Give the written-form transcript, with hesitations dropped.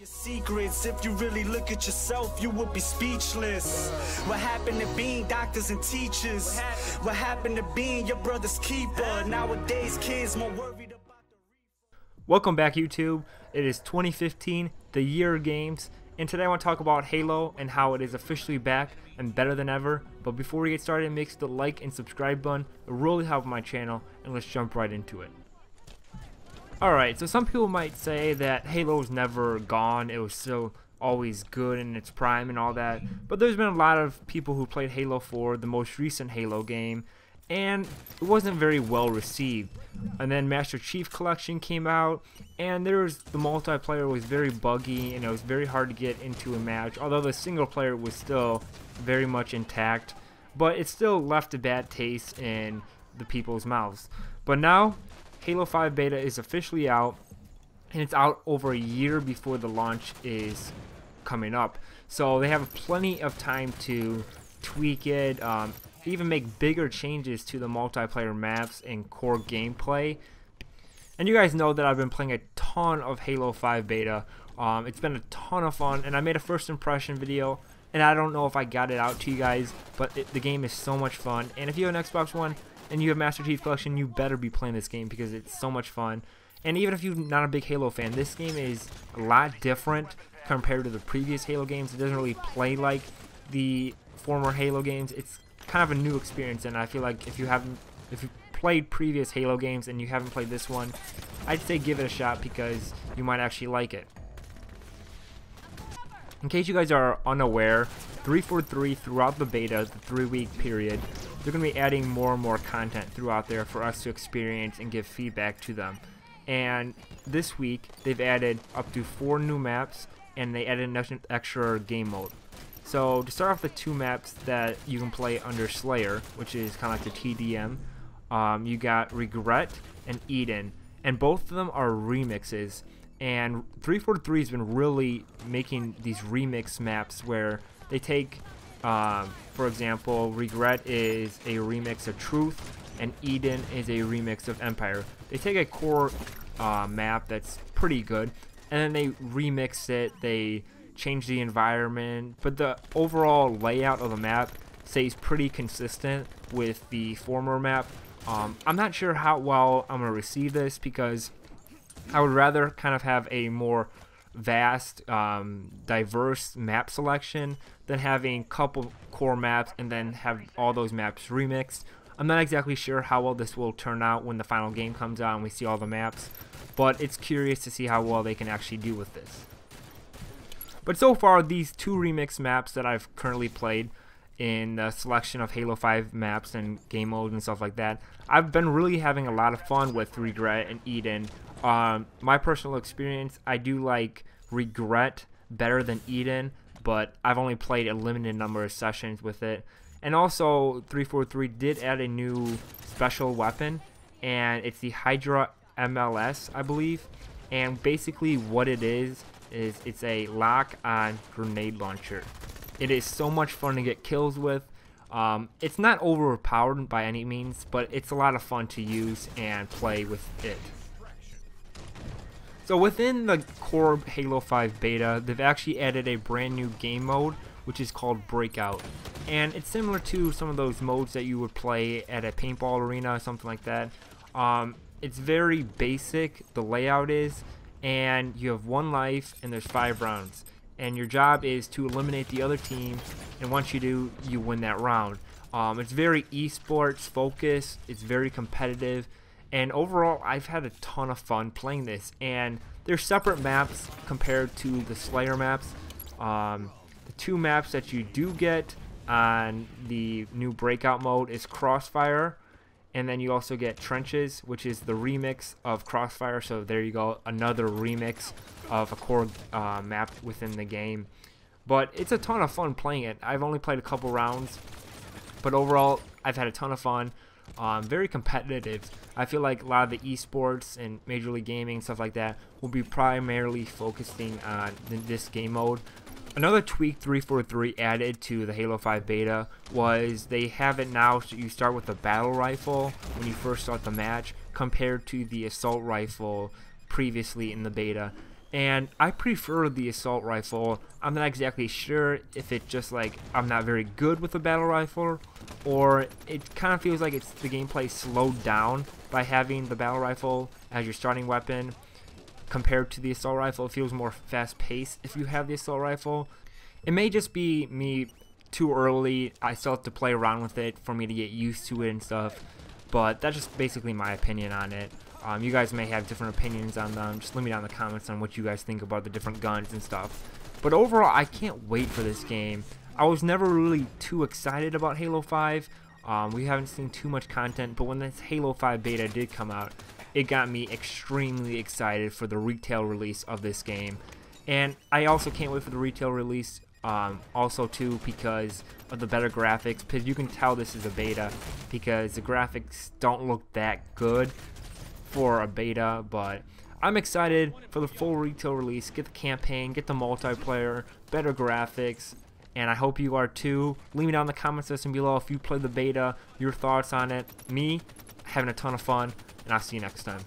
Your secrets, if you really look at yourself, you would be speechless. What happened to being doctors and teachers? What happened to being your brother's keeper? Nowadays, kids more worried about the Welcome back, YouTube. It is 2015, the year of games, and today I want to talk about Halo and how it is officially back and better than ever. But before we get started, make sure to like and subscribe button. It really helps my channel, and let's jump right into it. Alright, so some people might say that Halo's never gone, it was still always good in its prime and all that, but there's been a lot of people who played Halo 4, the most recent Halo game, and it wasn't very well received. And then Master Chief Collection came out, and the multiplayer was very buggy, and it was very hard to get into a match, although the single player was still very much intact, but it still left a bad taste in the people's mouths. But now, Halo 5 beta is officially out, and it's out over a year before the launch is coming up. So they have plenty of time to tweak it, even make bigger changes to the multiplayer maps and core gameplay. And you guys know that I've been playing a ton of Halo 5 beta. It's been a ton of fun, and I made a first impression video, and I don't know if I got it out to you guys, but the game is so much fun. And if you have an Xbox One and you have Master Chief Collection, you better be playing this game because it's so much fun. And even if you're not a big Halo fan, this game is a lot different compared to the previous Halo games. It doesn't really play like the former Halo games. It's kind of a new experience, and I feel like if you played previous Halo games and you haven't played this one, I'd say give it a shot because you might actually like it. In case you guys are unaware, 343 throughout the beta, the 3-week period, they're going to be adding more and more content throughout there for us to experience and give feedback to them. And this week, they've added up to 4 new maps, and they added an extra game mode. So to start off, the 2 maps that you can play under Slayer, which is kind of like the TDM, you got Regret and Eden, and both of them are remixes. And 343 has been really making these remix maps where they take, for example, Regret is a remix of Truth, and Eden is a remix of Empire. They take a core map that's pretty good, and then they remix it, they change the environment, but the overall layout of the map stays pretty consistent with the former map. I'm not sure how well I'm going to receive this because I would rather kind of have a more vast, diverse map selection than having a couple core maps and then have all those maps remixed. I'm not exactly sure how well this will turn out when the final game comes out and we see all the maps, but it's curious to see how well they can actually do with this. But so far, these 2 remix maps that I've currently played in the selection of Halo 5 maps and game modes and stuff like that, I've been really having a lot of fun with Regret and Eden. My personal experience, I do like Regret better than Eden, but I've only played a limited number of sessions with it. And also, 343 did add a new special weapon, and it's the Hydra MLS, I believe. And basically what it is it's a lock-on grenade launcher. It is so much fun to get kills with. It's not overpowered by any means, but it's a lot of fun to use and play with it. So within the core Halo 5 beta, they've actually added a brand new game mode, which is called Breakout. And it's similar to some of those modes that you would play at a paintball arena or something like that. It's very basic, the layout is, and you have 1 life and there's 5 rounds. And your job is to eliminate the other team, and once you do, you win that round. It's very esports focused, it's very competitive, and overall I've had a ton of fun playing this. And they're separate maps compared to the Slayer maps. The 2 maps that you do get on the new Breakout mode is Crossfire, and then you also get Trenches, which is the remix of Crossfire. So there you go, another remix of a core map within the game. But it's a ton of fun playing it. I've only played a couple rounds, but overall I've had a ton of fun. Very competitive. I feel like a lot of the esports and Major League Gaming stuff like that will be primarily focusing on this game mode. Another tweak 343 added to the Halo 5 beta was they have it now so you start with a battle rifle when you first start the match compared to the assault rifle previously in the beta. and I prefer the assault rifle. I'm not exactly sure if it's just like I'm not very good with the battle rifle, or it kind of feels like it's the gameplay slowed down by having the battle rifle as your starting weapon compared to the assault rifle. It feels more fast paced if you have the assault rifle. It may just be me too early. I still have to play around with it for me to get used to it and stuff, but that's just basically my opinion on it. You guys may have different opinions on them. Just let me know in the comments on what you guys think about the different guns and stuff. But overall, I can't wait for this game. I was never really too excited about Halo 5. We haven't seen too much content, but when this Halo 5 beta did come out, it got me extremely excited for the retail release of this game. And I also can't wait for the retail release also too, because of the better graphics, because you can tell this is a beta because the graphics don't look that good for a beta. But I'm excited for the full retail release, get the campaign, get the multiplayer, better graphics, and I hope you are too. Leave me down in the comment section below if you played the beta, your thoughts on it. Me, having a ton of fun, and I'll see you next time.